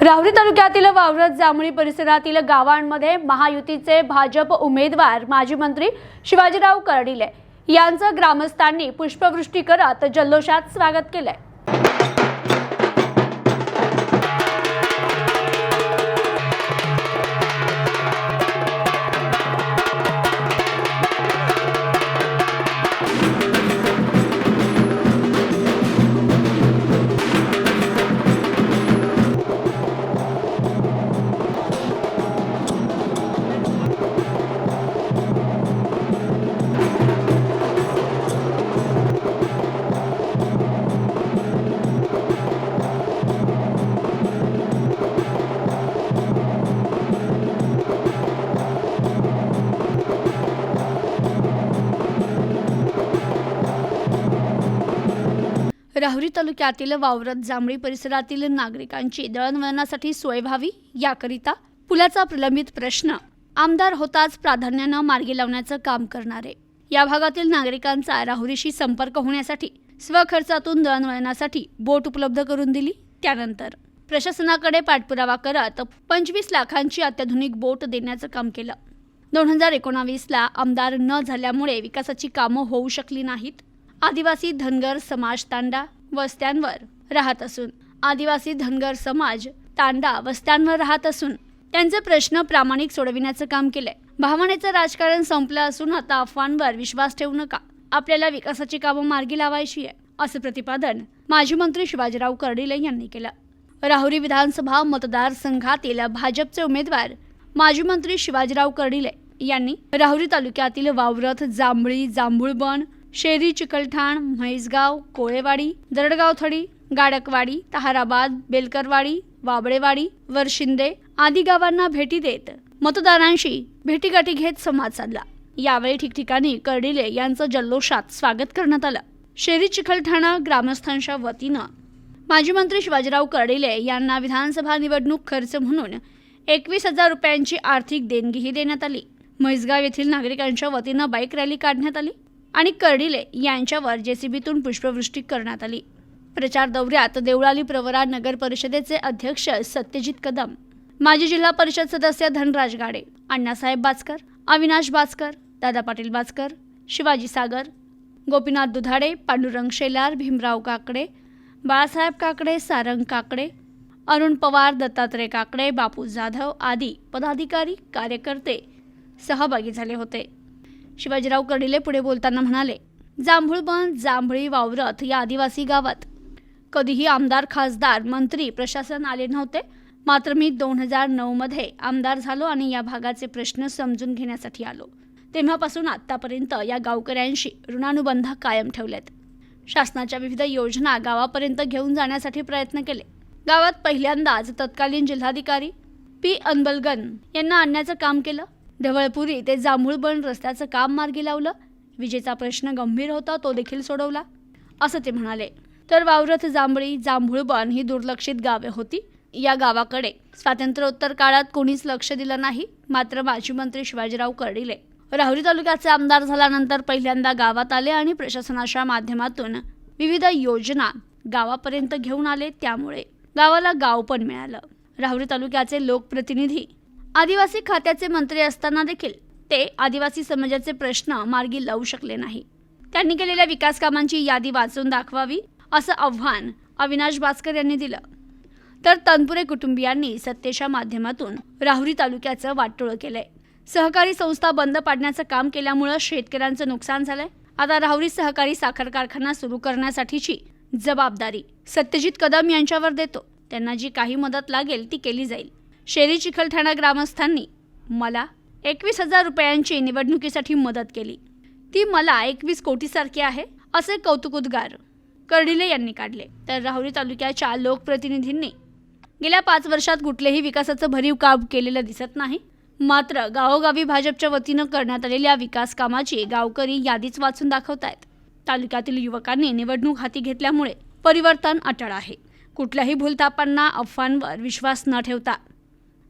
राहुरी तालुक्यातील वावरत जांभळी परिसरातील गावांमध्ये महायुतीचे भाजप उमेदवार माजी मंत्री शिवाजीराव कर्डिले यांचं ग्रामस्थांनी पुष्पवृष्टी करत जल्लोषात स्वागत केले। राहुरी तालुक्यातील वावरत जांभळी परिसरातील नागरिकांची दळणवळणासाठी सोय व्हावी याकरिता पुलाचा प्रलंबित प्रश्न आमदार होताच प्राधान्याने मार्गी लावण्याचं काम करणारे या भागातील नागरिकांचा राहुरीशी संपर्क होण्यासाठी स्वखर्चातून दळणवळणासाठी बोट उपलब्ध करून दिली। त्यानंतर प्रशासनाकडे पाठपुरावा करत 25 लाखांची अत्याधुनिक बोट देण्याचं काम केलं। 2019ला आमदार न झाल्यामुळे विकासाची कामं होऊ शकली नाहीत। आदिवासी धनगर समाज तांडा वस्त्यांवर राहत असून त्यांचे प्रश्न प्रामाणिक सोडविण्याचं काम केलंय। भावनेचं राजकारण संपलं असून आता अफवांवर विश्वास ठेवू नका, आपल्याला विकासाची कामं मार्गी लावायची आहे, असं प्रतिपादन माजी मंत्री शिवाजीराव कर्डिले यांनी केलं। राहुरी विधानसभा मतदारसंघातील भाजपचे उमेदवार माजी मंत्री शिवाजीराव कर्डिले यांनी राहुरी तालुक्यातील वावरत जांभळी जांभूळबन शेरी चिकलठाण म्हैसगाव कोळेवाडी दरडगावथडी गाडकवाडी तहाराबाद बेलकरवाडी वाबळेवाडी वरशिंदे आदी गावांना भेटी देत मतदारांशी भेटीगाठी घेत संवाद साधला। यावेळी ठिकठिकाणी कर्डिले यांचं जल्लोषात स्वागत करण्यात आलं। शेरी चिकलठाणा ग्रामस्थांच्या वतीनं माजी मंत्री शिवाजीराव कर्डिले यांना विधानसभा निवडणूक खर्च म्हणून 21,000 रुपयांची आर्थिक देणगीही देण्यात आली। म्हैसगाव येथील नागरिकांच्या वतीनं बाईक रॅली काढण्यात आली आणि कर्डिले यांच्यावर जेसीबीतून पुष्पवृष्टी करण्यात आली। प्रचार दौऱ्यात देवळाली प्रवरा नगर परिषदेचे अध्यक्ष सत्यजित कदम, माजी जिल्हा परिषद सदस्य धनराज गाडे, अण्णासाहेब बाचकर, अविनाश बाचकर, दादा पाटील बाचकर, शिवाजी सागर, गोपीनाथ दुधाडे, पांडुरंग शेलार, भीमराव काकडे, बाळासाहेब काकडे, सारंग काकडे, अरुण पवार, दत्तात्रय काकडे, बापू जाधव आदी पदाधिकारी कार्यकर्ते सहभागी झाले होते। शिवाजीराव कर्डिले पुढे बोलताना म्हणाले, जांभूळबन जांभळी वावरत या आदिवासी गावात कधीही आमदार खासदार मंत्री प्रशासन आले नव्हते, मात्र मी 2009 मध्ये आमदार झालो आणि या भागाचे प्रश्न समजून घेण्यासाठी आलो। तेव्हापासून आतापर्यंत या गावकऱ्यांशी ऋणानुबंध कायम ठेवलेत। शासनाच्या विविध योजना गावापर्यंत घेऊन जाण्यासाठी प्रयत्न केले। गावात पहिल्यांदाच तत्कालीन जिल्हाधिकारी पी अनबलगन यांना आणण्याचं काम केलं। ढवळपुरी ते जांभूळबन रस्त्याचं काम मार्गी लावलं। विजेचा प्रश्न गंभीर होता, तो देखील सोडवला, असं ते म्हणाले। तर वावरत जांभळी जांभूळबन ही दुर्लक्षित गावे होती। या गावाकडे स्वातंत्र्योत्तर काळात कोणीच लक्ष दिलं नाही, मात्र माजी मंत्री शिवाजीराव कर्डिले राहुरी तालुक्याचे आमदार झाल्यानंतर पहिल्यांदा गावात आले आणि प्रशासनाच्या माध्यमातून विविध योजना गावापर्यंत घेऊन आले, त्यामुळे गावाला गाव पण मिळालं। राहुरी तालुक्याचे लोकप्रतिनिधी आदिवासी खात्याचे मंत्री असताना देखील ते आदिवासी समाजाचे प्रश्न मार्गी लावू शकले नाही। त्यांनी केलेल्या विकास कामांची यादी वाचून दाखवावी, असं आव्हान अविनाश बाचकर यांनी दिलं। तर तनपुरे कुटुंबियांनी सत्तेच्या माध्यमातून राहुरी तालुक्याचं वाटोळं केलंय। सहकारी संस्था बंद पाडण्याचं काम केल्यामुळे शेतकऱ्यांचं नुकसान झालंय। आता राहुरी सहकारी साखर कारखाना सुरू करण्यासाठीची जबाबदारी सत्यजित कदम यांच्यावर देतो। त्यांना जी काही मदत लागेल ती केली जाईल। शेरी चिकलठाणा ग्रामस्थांनी मला 21,000 रुपयांची निवडणुकीसाठी मदत केली, ती मला 21 कोटीसारखी आहे, असे कौतुकोद्गार कर्डिले यांनी काढले। तर राहुरी तालुक्याच्या लोकप्रतिनिधींनी गेल्या 5 वर्षात कुठलेही विकासाचं भरीव काम केलेलं दिसत नाही, मात्र गावोगावी भाजपच्या वतीनं करण्यात आलेल्या विकास कामाची गावकरी यादीच वाचून दाखवतायत। तालुक्यातील युवकांनी निवडणूक हाती घेतल्यामुळे परिवर्तन अटळ आहे। कुठल्याही भूलथापांना अफवांवर विश्वास न ठेवता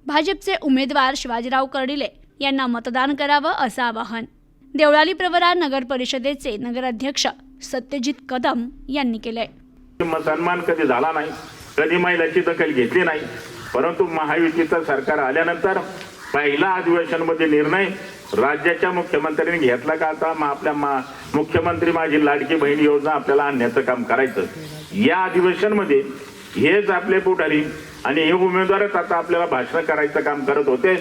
भाजपचे उमेदवार शिवाजीराव कर्डिले यांना मतदान करावं, असं आवाहन देवळाली प्रवरा नगर परिषदेचे नगराध्यक्ष सत्यजित कदम यांनी केलंय। सन्मान कधी झाला नाही, कधी महिलाची दखल घेतली नाही, परंतु महायुतीचं सरकार आल्यानंतर पहिला अधिवेशनमध्ये निर्णय राज्याच्या मुख्यमंत्र्यांनी घेतला का आता आपल्या मुख्यमंत्री माझी लाडकी बहीण योजना आपल्याला आणण्याचं काम करायचं. या अधिवेशनमध्ये हेच आपले पुढारी आणि हे उमेदवारच आता आपल्याला भाषण करायचं काम करत होते,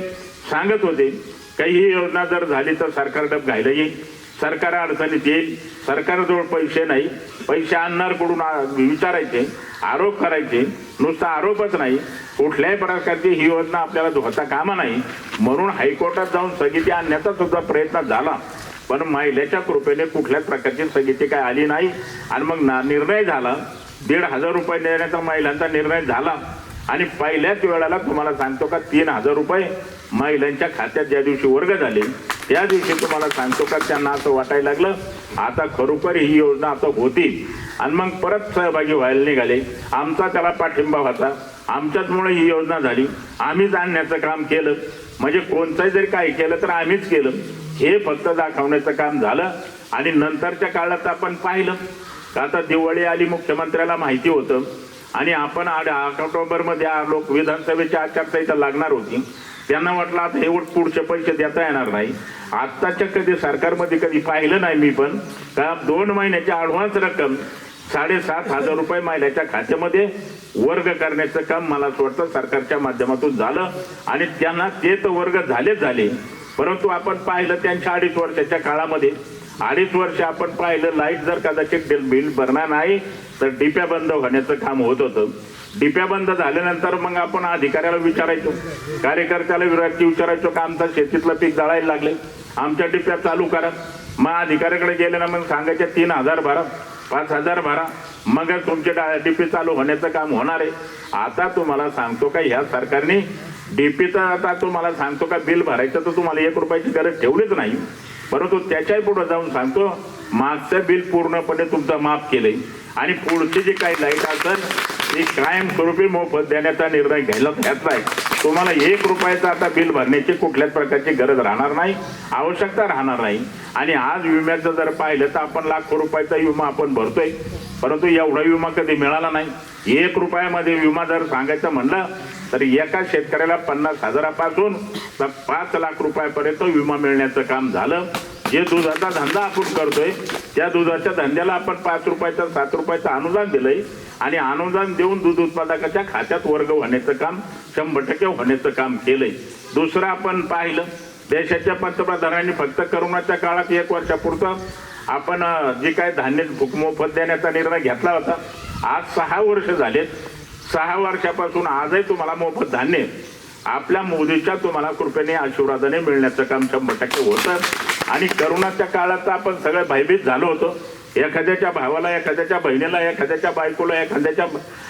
सांगत होते काही ही योजना जर झाली तर सरकार डब घायला येईल, सरकार अडचणीत येईल, सरकारजवळ पैसे नाही, पैसे आणणार कडून विचारायचे, आरोप करायचे, नुसता आरोपच नाही कुठल्याही प्रकारची ही योजना आपल्याला धोता कामा नाही म्हणून हायकोर्टात जाऊन स्थगिती आणण्याचा सुद्धा प्रयत्न झाला. पण महिलेच्या कृपेने कुठल्याच प्रकारची स्थगिती काय आली नाही आणि मग निर्णय झाला 1,500 रुपये देण्याचा महिलांचा निर्णय झाला आणि पहिल्याच वेळेला तुम्हाला सांगतो का 3,000 रुपये महिलांच्या खात्यात ज्या दिवशी वर्ग झाले त्या दिवशी तुम्हाला सांगतो का त्यांना असं वाटायला लागलं आता खरोखर ही योजना आता होती आणि मग परत सहभागी व्हायला निघाले. आमचा त्याला पाठिंबा होता, आमच्याचमुळे ही योजना झाली, आम्हीच आणण्याचं काम केलं, म्हणजे कोणतंही जरी काही केलं तर आम्हीच केलं हे फक्त दाखवण्याचं काम झालं. आणि नंतरच्या काळात आपण पाहिलं आता दिवाळी आली, मुख्यमंत्र्याला माहिती होतं आणि आपण ऑक्टोबरमध्ये लोक विधानसभेची आचारसंहिता लागणार होती, त्यांना वाटलं आता एवढं पुढचे पैसे देता येणार नाही. आत्ताच्या कधी सरकारमध्ये कधी पाहिलं नाही मी पण का 2 महिन्याची ॲडव्हान्स रक्कम 7,500 रुपये महिन्याच्या खात्यामध्ये वर्ग करण्याचं काम मला असं वाटतं सरकारच्या माध्यमातून झालं आणि त्यांना ते तर वर्ग झाले. परंतु आपण पाहिलं त्यांच्या 2.5 वर्षाच्या काळामध्ये 2.5 वर्ष आपण पाहिलं लाईट जर कदाचित बिल भरणार नाही तर डिप्या बंद होण्याचं काम होत होतं. डिप्या बंद झाल्यानंतर मग आपण अधिकाऱ्याला विचारायचो, कार्यकर्त्याला विचारायचो का आमचं शेतीतलं पीक जळायला लागले, आमच्या डिप्या चालू करा. मग अधिकाऱ्याकडे गेले ना मग सांगायचे 3,000 भरा, 5,000 भरा, मग तुमचे डीपी चालू होण्याचं काम होणार आहे. आता तुम्हाला सांगतो का ह्या सरकारने डीपीचं आता तुम्हाला सांगतो का बिल भरायचं तर तुम्हाला 1 रुपयाची गरज ठेवलीच नाही. परंतु त्याच्याही पुढे जाऊन सांगतो मागचं बिल पूर्णपणे तुमचं माफ केलंय आणि पुढची जी काही लाईट असेल ती कायमस्वरूपी मोफत देण्याचा निर्णय घ्यायला घेतलाय. तुम्हाला 1 रुपयाचं आता बिल भरण्याची कुठल्याच प्रकारची गरज राहणार नाही, आवश्यकता राहणार नाही. आणि आज विम्याचं जर पाहिलं तर आपण लाखो रुपयाचा विमा आपण भरतोय, परंतु एवढा विमा कधी मिळाला नाही. 1 रुपयामध्ये विमा जर सांगायचं म्हणलं तर एका शेतकऱ्याला 50,000पासून तर 5 लाख रुपयापर्यंत विमा मिळण्याचं काम झालं. जे दुधाचा धंदा आपण करतोय त्या दुधाच्या धंद्याला आपण 5 रुपयाचं 7 रुपयाचं अनुदान दिलंय आणि अनुदान देऊन दूध उत्पादकाच्या खात्यात वर्ग होण्याचं काम 100% होण्याचं काम केलंय. दुसरं आपण पाहिलं देशाच्या पंतप्रधानांनी फक्त करोनाच्या काळात 1 वर्षापुरतं आपण जे काय धान्य मोफत देण्याचा निर्णय घेतला होता, आज 6 वर्ष झालेत. 6 वर्षापासून आजही तुम्हाला मोफत धान्य आपल्या मोदीच्या तुम्हाला कृपेने आशीर्वादाने मिळण्याचं काम 100% होतं. आणि करोनाच्या काळात आपण सगळे भयभीत झालो होतो. एखाद्याच्या भावाला, एखाद्याच्या बहिणीला, एखाद्याच्या बायकोला, एखाद्याच्या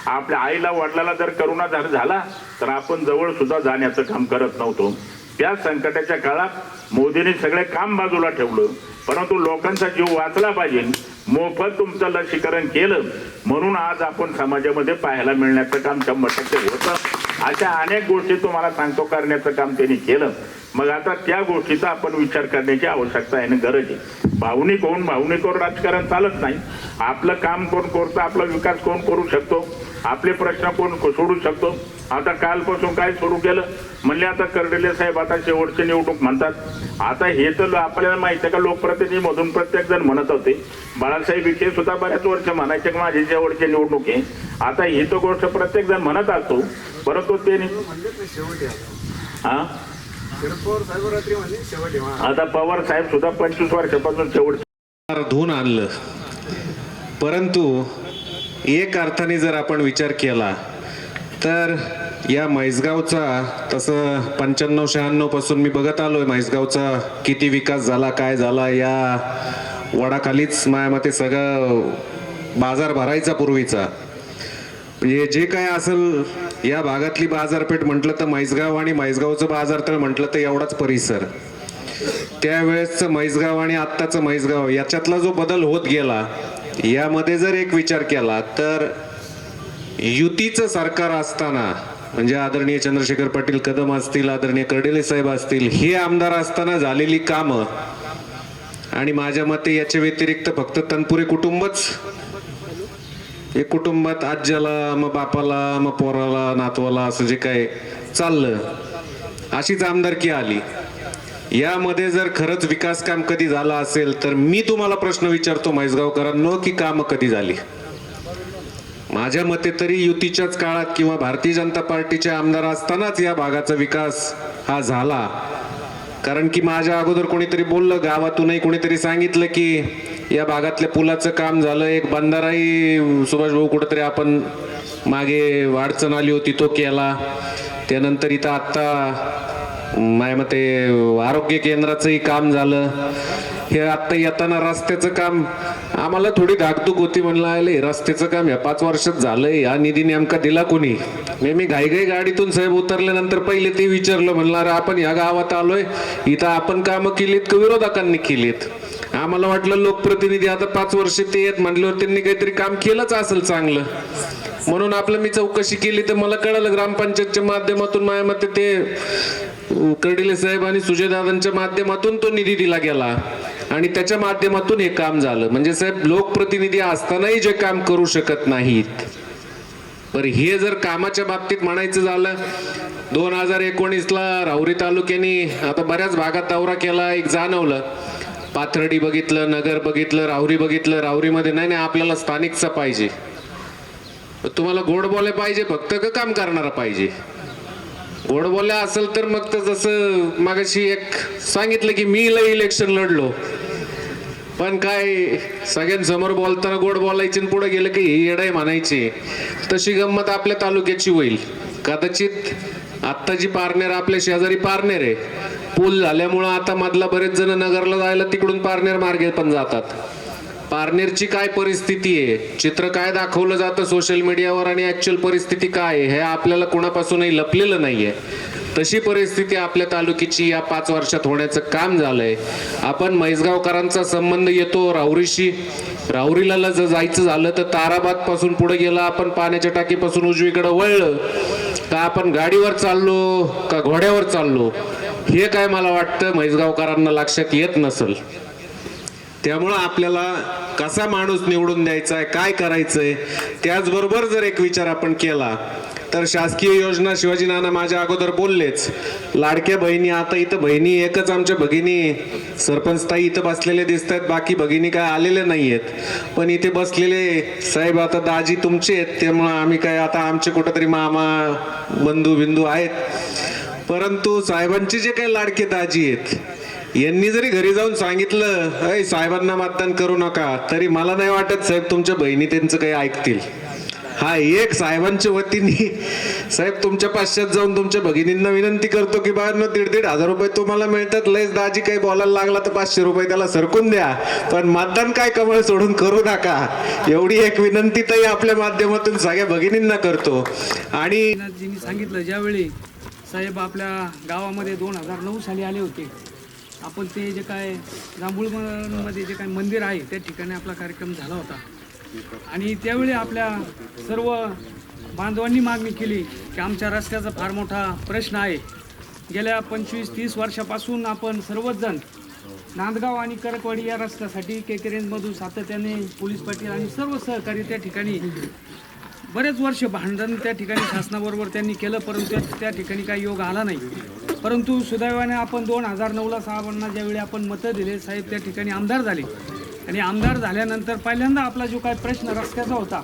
आपल्या आईला वडिलाला जर करोना झाला तर आपण जवळ सुद्धा जाण्याचं काम करत नव्हतो. त्या संकटाच्या काळात मोदींनी सगळे काम बाजूला ठेवलं, परंतु लोकांचा जीव वाचला पाहिजे, मोफत तुमचं लसीकरण केलं म्हणून आज आपण समाजामध्ये पाहायला मिळण्याचं काम 100% होतं. अशा अनेक गोष्टी तुम्हाला सांगतो करण्याचं काम त्यांनी केलं. मग आता त्या गोष्टीचा आपण विचार करण्याची आवश्यकता आहे, गरज आहे. भावनिक राजकारण चालत नाही. आपलं काम कोण करतो, आपला विकास कोण करू शकतो, आपले प्रश्न कोण सोडू शकतो. आता कालपासून काय सुरू केलं म्हणले आता कर्डिले साहेब आता शेवटचे निवडणूक म्हणतात. आता हे तर आपल्याला माहिती आहे का लोकप्रतिनिधी मधून प्रत्येक जण म्हणत होते. बाळासाहेब विखे सुद्धा बऱ्याच वर्ष म्हणायचे की माझी शेवटची निवडणूक आहे. आता ही तो गोष्ट प्रत्येक जण म्हणत असतो, परंतु ते आता पवार साहेब सुद्धा 25 वर्षापासून शेवट धुवून आणलं. परंतु एक अर्थाने जर आपण विचार केला तर या म्हैसगावचा तसं 95-96 पासून मी बघत आलोय म्हैसगावचा किती विकास झाला, काय झाला. या वडाखालीच माझ्या मते सगळं बाजार भरायचा पूर्वीचा. म्हणजे जे काय असेल या भागातली बाजारपेठ म्हटलं तर म्हैसगाव आणि म्हैसगावचं बाजारतळ म्हटलं तर एवढाच परिसर. त्यावेळेसचं म्हैसगाव आणि आत्ताचं म्हैसगाव याच्यातला जो बदल होत गेला, यामध्ये जर एक विचार केला तर युतीचं सरकार असताना म्हणजे आदरणीय चंद्रशेखर पाटील कदम असतील, आदरणीय कर्डिले साहेब असतील, हे आमदार असताना झालेली कामं आणि माझ्या मते याच्या व्यतिरिक्त फक्त तनपुरे कुटुंबच हे कुटुंबात आज्याला मग बापाला मग पोराला नातवाला असं जे काय चाललं, अशीच आमदारकी आली. यामध्ये जर खरंच विकास काम कधी झाला असेल तर मी तुम्हाला प्रश्न विचारतो म्हैसगावकरांनो, की कामं कधी झाली? माझ्या मते तरी युतीच्याच काळात किंवा भारतीय जनता पार्टीचे आमदार असतानाच या भागाचा विकास हा झाला. कारण की माझ्या अगोदर कोणीतरी बोललं, गावातूनही कोणीतरी सांगितलं की या भागातल्या पुलाचं काम झालं, एक बंधाराही सुभाष भाऊ कुठेतरी आपण मागे अडचण आली होती तो केला. त्यानंतर इथं आत्ता माझ्या मते आरोग्य केंद्राचंही काम झालं. हे आत्ता येताना रस्त्याचं काम आम्हाला थोडी धाकधूक होती, म्हणलं आले रस्त्याचं काम या 5 वर्षात झालंय, हा निधी नेमका दिला कोणी? मी घाईघाई गाडीतून साहेब उतरल्यानंतर पहिले ते विचारलं, म्हणलं अरे आपण या गावात आलोय, इथं आपण कामं केलीत का विरोधकांनी केलीत? आम्हाला वाटलं लोकप्रतिनिधी आता 5 वर्ष ते येत म्हणल्यावर त्यांनी काहीतरी काम केलंच असेल चांगलं, म्हणून आपलं मी चौकशी केली तर मला कळालं ग्रामपंचायतच्या माध्यमातून माझ्या मते ते कर्डिले साहेब आणि सुजयदादांच्या माध्यमातून तो निधी दिला गेला आणि त्याच्या माध्यमातून हे काम झालं. म्हणजे साहेब लोकप्रतिनिधी असतानाही जे काम करू शकत नाहीत. पर हे जर कामाच्या बाबतीत म्हणायचं झालं, 2019ला राहुरी तालुक्याने आता बऱ्याच भागात दौरा केला, एक जाणवलं, पाथर्डी बघितलं, नगर बघितलं, राहुरी बघितलं. राहुरीमध्ये नाही आपल्याला स्थानिकचा पाहिजे, तुम्हाला गोड बोले पाहिजे फक्त का काम करणारा पाहिजे? गोड बोल्या असेल तर मग तर जसं मागाशी एक सांगितलं की मी इलेक्शन लढलो, पण काय सगळ्यांसमोर बोलताना गोड बोलायचे आणि पुढे गेलं की ही येडाय म्हणायची, तशी गंमत आपल्या तालुक्याची होईल कदाचित. आत्ता जी पारनेर आपल्या शेजारी पारनेर आहे, पूल झाल्यामुळं आता मधला बरेच जण नगरला जायला तिकडून पारनेर मार्गे पण जातात. पारनेरची काय परिस्थिती आहे, चित्र काय दाखवलं जातं सोशल मीडियावर आणि ऍक्च्युअल परिस्थिती काय आहे हे आपल्याला कोणापासूनही लपलेलं नाहीये. तशी परिस्थिती आपल्या तालुक्याची या 5 वर्षात होण्याचं काम झालंय. आपण म्हैसगावकरांचा संबंध येतो राहुरीशी. राहुरीला जर जायचं झालं तर ताराबाद पासून पुढे गेला, आपण पाण्याच्या टाकीपासून उजवीकडे वळलं का आपण गाडीवर चाललो का घोड्यावर चाललो हे काय मला वाटतं म्हैसगावकरांना लक्षात येत नसेल. त्यामुळं आपल्याला कसा माणूस निवडून द्यायचा आहे, काय करायचंय, त्याचबरोबर जर एक विचार आपण केला तर शासकीय योजना शिवाजी नाना माझ्या अगोदर बोललेच. लाडक्या बहिणी, आता इथं बहिणी एकच आमच्या भगिनी सरपंच ताई इथं बसलेले दिसत आहेत, बाकी भगिनी काय आलेले नाहीयेत. पण इथे बसलेले साहेब आता दाजी तुमचे आहेत, त्यामुळं आम्ही काय आता आमचे कुठंतरी मामा बंधू बिंदू आहेत. परंतु साहेबांचे जे काही लाडके दाजी आहेत यांनी जरी घरी जाऊन सांगितलं अय साहेबांना मतदान करू नका, तरी मला नाही वाटत साहेब तुमच्या बहिणी त्यांचं काही ऐकतील. हा एक साहेबांच्या वतीने साहेब तुमच्या पाश्चात जाऊन तुमच्या भगिनींना विनंती करतो की बाहेरनं 1,500 रुपये तुम्हाला मिळतात, लयच दाजी काही बोलायला लागला तर 500 रुपये त्याला सरकून द्या, पण मतदान काय कमळ सोडून करू नका, एवढी एक विनंती ताई आपल्या माध्यमातून सगळ्या भगिनींना करतो. आणि सांगितलं ज्यावेळी साहेब आपल्या गावामध्ये 2009 साली आले होते, आपण ते जे काय जांभूळमध्ये जे काय मंदिर आहे त्या ठिकाणी आपला कार्यक्रम झाला होता आणि त्यावेळी आपल्या सर्व बांधवांनी मागणी केली की आमच्या रस्त्याचा फार मोठा प्रश्न आहे. गेल्या 25-30 वर्षापासून आपण सर्वच जण नांदगाव आणि करकवाडी या रस्त्यासाठी KK रेंजमधून सातत्याने पोलीस पाटील आणि सर्व सहकारी त्या ठिकाणी बरेच वर्ष भांडण त्या ठिकाणी शासनाबरोबर त्यांनी केलं, परंतु त्या ठिकाणी काही योग आला नाही. परंतु सुदैवाने आपण 2009ला साहेबांना ज्यावेळी आपण मतं दिले, साहेब त्या ठिकाणी आमदार झाले आणि आमदार झाल्यानंतर पहिल्यांदा आपला जो काय प्रश्न रस्त्याचा होता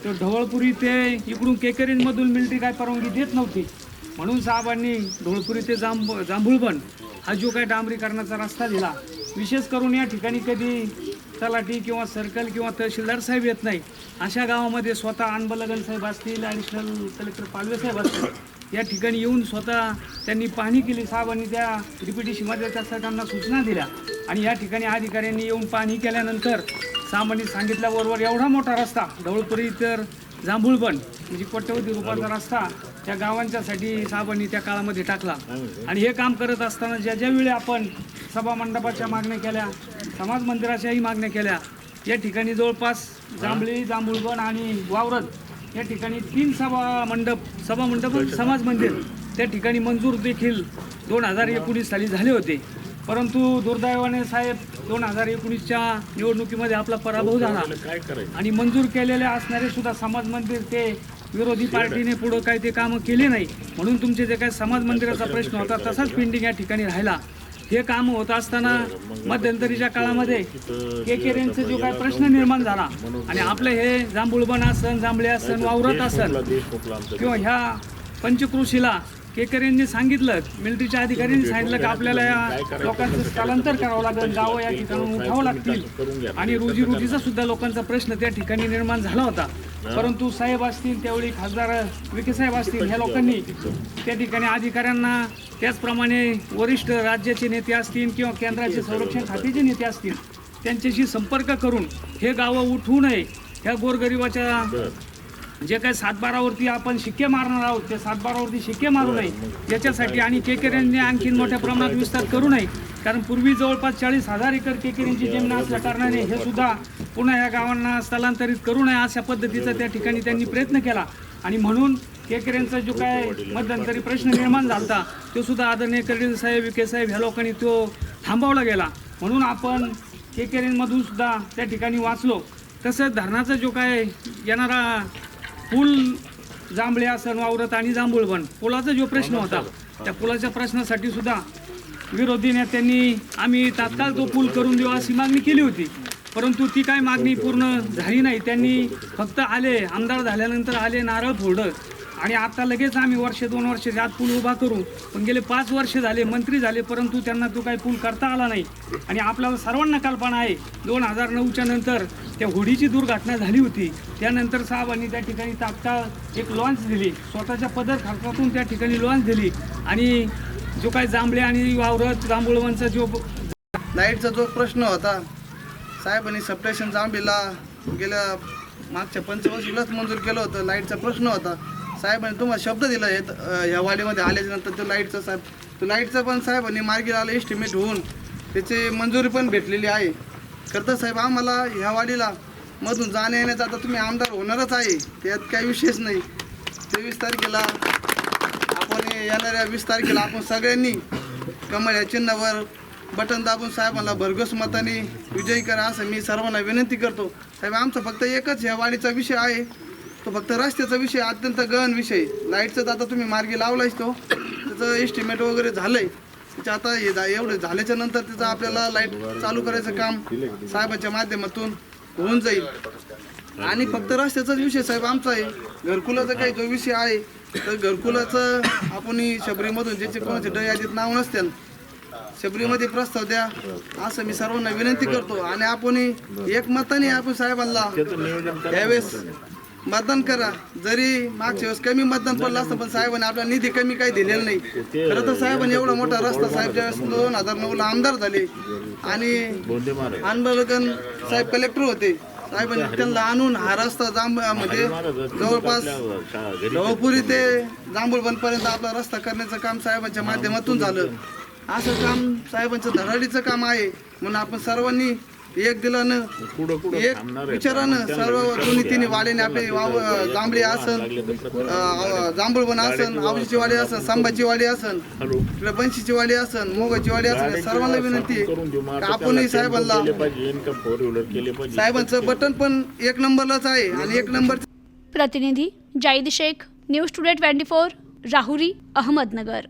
तो ढवळपुरी ते इकडून KK रेंजमधून मिलिटरी काय परवानगी देत नव्हती, म्हणून साहेबांनी ढवळपुरी ते जांभूळबन हा जो काय डांबरीकरणाचा रस्ता दिला. विशेष करून या ठिकाणी कधी तलाठी किंवा सर्कल किंवा तहसीलदार साहेब येत नाही, अशा गावामध्ये स्वतः अनबलगन साहेब असतील, ॲडिशनल कलेक्टर पालवे साहेब असतील, या ठिकाणी येऊन स्वतः त्यांनी पाहणी केली. साहेबांनी त्या रिपिटिशनमध्ये त्या सरकारना सूचना दिल्या आणि या ठिकाणी अधिकाऱ्यांनी येऊन पाहणी केल्यानंतर साहेबांनी सांगितल्याबरोबर एवढा मोठा रस्ता ढवळपुरी तर जांभूळबन म्हणजे कोट्यवधी रुपयाचा रस्ता त्या गावांच्यासाठी साहेबांनी त्या काळामध्ये टाकला. आणि हे काम करत असताना ज्या वेळी आपण सभा मंडपाच्या मागण्या केल्या, समाज मंदिराच्याही मागण्या केल्या, या ठिकाणी जवळपास जांभळी, जांभूळबन आणि वावरत या ठिकाणी 3 सभा मंडप समाज मंदिर त्या ठिकाणी मंजूर देखील 2019 साली झाले होते. परंतु दुर्दैवाने साहेब 2019च्या निवडणुकीमध्ये आपला पराभव झाला आणि मंजूर केलेले असणारे सुद्धा समाज मंदिर ते विरोधी पार्टीने पुढं काही ते कामं केली नाही, म्हणून तुमचे जे काही समाज मंदिराचा प्रश्न होता तसाच पेंडिंग या ठिकाणी राहिला. हे काम होत असताना मध्यंतरीच्या काळामध्ये केकेरेंचा जो काय प्रश्न निर्माण झाला आणि आपले हे जांभूळबन आसन, जांभळे आसन, वावरत आसन किंवा ह्या पंचक्रोशीला केकेरेंनी सांगितलं, मिलिटरीच्या अधिकाऱ्यांनी सांगितलं की आपल्याला या लोकांचं स्थलांतर करावं लागेल, गावं या ठिकाणी उठावं लागतील आणि रोजीरोटीचा सुद्धा लोकांचा प्रश्न त्या ठिकाणी निर्माण झाला होता. परंतु साहेब असतील, त्यावेळी खासदार विखे साहेब असतील, ह्या लोकांनी त्या ठिकाणी अधिकाऱ्यांना, त्याचप्रमाणे वरिष्ठ राज्याचे नेते असतील किंवा केंद्राचे संरक्षण खात्याचे नेते असतील, त्यांच्याशी संपर्क करून हे गावं उठवू नये, ह्या गोरगरिबाच्या जे काही 7-12वरती आपण शिक्के मारणार आहोत ते 7-12वरती शिक्के मारू नये याच्यासाठी, आणि केकेरेंनी आणखीन मोठ्या प्रमाणात विस्तार करू नये, कारण पूर्वी जवळपास 40,000 एकर केकेरेंची जमीन असल्या कारणाने हे सुद्धा पुन्हा या गावांना स्थलांतरित करू नये अशा पद्धतीचा त्या ठिकाणी त्यांनी प्रयत्न केला. आणि म्हणून केकेरेंचा जो काय मध्यंतरी प्रश्न निर्माण झाला तो सुद्धा आदरणीय कर्डिले साहेब, विखे साहेब ह्या लोकांनी तो थांबवला गेला, म्हणून आपण केकेरेंमधून सुद्धा त्या ठिकाणी वाचलो. तसंच धरणाचा जो काय येणारा पूल जांभळे आसन, वावरत आणि जांभूळबन पुलाचा जो प्रश्न होता त्या पुलाच्या प्रश्नासाठी सुद्धा विरोधी नेत्यांनी आम्ही तात्काळ तो पूल करून देऊ अशी मागणी केली होती, परंतु ती काय मागणी पूर्ण झाली नाही. त्यांनी फक्त आले, आमदार झाल्यानंतर आले, नारळ फोडलं आणि आता लगेच आम्ही 1-2 वर्ष यात पूल उभा करू, पण गेले 5 वर्ष झाले, मंत्री झाले, परंतु त्यांना तो काही पूल करता आला नाही. आणि आपल्याला सर्वांना कल्पना आहे 2009च्या नंतर त्या होडीची दुर्घटना झाली होती, त्यानंतर साहेबांनी त्या ठिकाणी तात्काळ एक लॉन्च दिली, स्वतःच्या पदर खर्चातून त्या ठिकाणी लॉन्च दिली आणि जो काही जांभळे आणि वावरत जांभूळवनचा जो लाईटचा जो प्रश्न होता साहेबांनी सबस्टेशन जांभळीला गेल्या मागच्या 25 मंजूर केलं होतं. लाईटचा प्रश्न होता, साहेबांनी तुम्हाला शब्द दिला ह्या वाडीमध्ये आल्याच्यानंतर तो लाईटचा पण साहेबांनी मार्गी लावला, एस्टिमेट होऊन त्याची मंजुरी पण भेटलेली आहे. करता साहेब आम्हाला ह्या वाडीला मधून जाण्या येण्याचा, आता तुम्ही आमदार होणारच आहे त्यात काही विषयच नाही. 23 तारखेला आपण येणाऱ्या 20 तारखेला आपण सगळ्यांनी कमळ या चिन्हावर बटन दाबून साहेबांना भरघोस मताने विजयी करा असं मी सर्वांना विनंती करतो. साहेब आमचा फक्त एकच ह्या वाडीचा विषय आहे, तो फक्त रस्त्याचा विषय, अत्यंत गहन विषय. लाईटचं आता तुम्ही मार्गी लावलायच, तो त्याचं एस्टिमेट वगैरे झालंय, त्याचं आता हे एवढं झाल्याच्या नंतर त्याचं आपल्याला लाईट चालू करायचं काम साहेबांच्या माध्यमातून होऊन जाईल. आणि फक्त रस्त्याचाच विषय साहेब आमचा आहे. घरकुलाचा काही जो विषय आहे तर घरकुलाचं आपण शबरीमधून ज्याचे कोणाचे यादीत नाव नसते शबरीमध्ये प्रस्ताव द्या असं मी सर्वांना विनंती करतो. आणि आपण एकमताने आपण साहेबांना यावेळेस मतदान करा. जरी मागच्या वेळेस कमी मतदान पडलं असतं पण साहेबांनी आपला निधी कमी काही दिलेला नाही. खरं तर साहेबांनी एवढा मोठा रस्ता साहेब ज्यावेळेस 2009ला आमदार झाले आणि अनबलगन साहेब कलेक्टर होते, साहेबांनी त्यांना आणून हा रस्ता म्हणजे जवळपास ढवळपुरी ते जांभूळबनपर्यंत आपला रस्ता करण्याचं काम साहेबांच्या माध्यमातून झालं. असं काम साहेबांचं धडाडीचं काम आहे, म्हणून आपण सर्वांनी एक दिलानं एक विचारानं सर्व दोन्ही तिन्ही वाड्याने आपले जांभळी आसन, जांभूळबन आसन, आवशीची वाडी आसन, संभाची वाडी आसन, बंशीची वाडी आसन, मोगाची वाडी आसन, सर्वांना विनंती आहे आपणही साहेबांचं बटन पण 1 नंबरलाच आहे. आणि 1 नंबर प्रतिनिधी जाईद शेख, न्यूज टुडे 24, राहुरी, अहमदनगर.